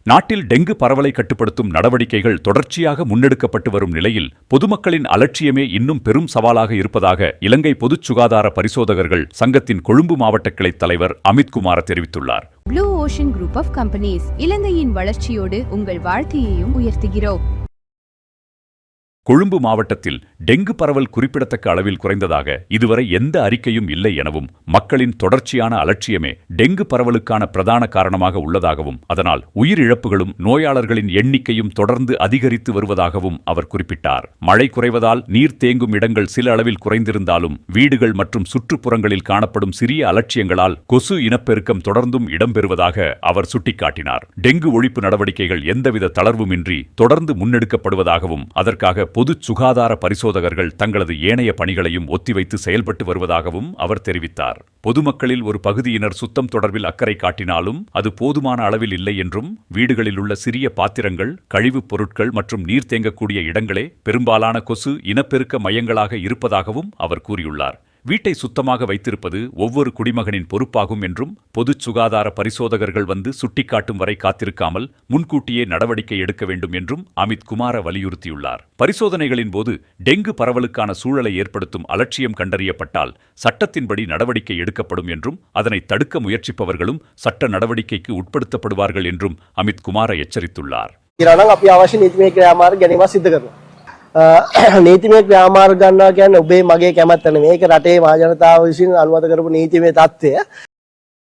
நாட்டில் டெங்கு பரவலை கட்டுப்படுத்தும் நடவடிக்கைகள் தொடர்ச்சியாக முன்னெடுக்கப்பட்டு வரும் நிலையில் பொதுமக்களின் அலட்சியமே இன்னும் பெரும் சவாலாக இருப்பதாக இலங்கை பொதுச் சுகாதார பரிசோதகர்கள் சங்கத்தின் கொழும்பு மாவட்ட கிளைத் தலைவர் அமித்குமார் தெரிவித்துள்ளார். Blue ocean group of companies இலங்கையின் வளர்ச்சியோடு உங்கள் வாழ்க்கையையும் உயர்த்துகிறோம். கொழும்பு மாவட்டத்தில் டெங்கு பரவல் குறிப்பிடத்தக்க அளவில் குறைந்ததாக இதுவரை எந்த அறிக்கையும் இல்லை எனவும் மக்களின் தொடர்ச்சியான அலட்சியமே டெங்கு பரவலுக்கான பிரதான காரணமாக உள்ளதாகவும் அதனால் உயிரிழப்புகளும் நோயாளர்களின் எண்ணிக்கையும் தொடர்ந்து அதிகரித்து வருவதாகவும் அவர் குறிப்பிட்டார். மழை குறைவதால் நீர் தேங்கும் இடங்கள் சில அளவில் குறைந்திருந்தாலும் வீடுகள் மற்றும் சுற்றுப்புறங்களில் காணப்படும் சிறிய அலட்சியங்களால் கொசு இனப்பெருக்கம் தொடர்ந்தும் இடம்பெறுவதாக அவர் சுட்டிக்காட்டினார். டெங்கு ஒழிப்பு நடவடிக்கைகள் எந்தவித தளர்வுமின்றி தொடர்ந்து முன்னெடுக்கப்படுவதாகவும் அதற்காக பொது சுகாதார பரிசோதகர்கள் தங்களது ஏனைய பணிகளையும் ஒத்திவைத்து செயல்பட்டு வருவதாகவும் அவர் தெரிவித்தார். பொதுமக்களில் ஒரு பகுதியினர் சுத்தம் தொடர்பில் அக்கறை காட்டினாலும் அது போதுமான அளவில் இல்லை என்றும் வீடுகளில் உள்ள சிறிய பாத்திரங்கள், கழிவுப் பொருட்கள் மற்றும் நீர் தேங்கக்கூடிய இடங்களே பெரும்பாலான கொசு இனப்பெருக்க மையங்களாக இருப்பதாகவும் அவர் கூறியுள்ளார். வீட்டை சுத்தமாக வைத்திருப்பது ஒவ்வொரு குடிமகனின் பொறுப்பாகும் என்றும் பொது சுகாதார பரிசோதகர்கள் வந்து சுட்டிக்காட்டும் வரை காத்திருக்காமல் முன்கூட்டியே நடவடிக்கை எடுக்க வேண்டும் என்றும் அமித்குமார் வலியுறுத்தியுள்ளார். பரிசோதனைகளின் போது டெங்கு பரவலுக்கான சூழலை ஏற்படுத்தும் அலட்சியம் கண்டறியப்பட்டால் சட்டத்தின்படி நடவடிக்கை எடுக்கப்படும் என்றும் அதனை தடுக்க முயற்சிப்பவர்களும் சட்ட நடவடிக்கைக்கு உட்படுத்தப்படுவார்கள் என்றும் அமித்குமார் எச்சரித்துள்ளார். නීතිමය ක්‍රියාමාර්ග ගන්නවා කියන්නේ ඔබේ මගේ කැමැත්ත නෙමෙයි. මේක රටේ මහජනතාව විසින් අනුමත කරපු නීතිමය தත්ත්වය.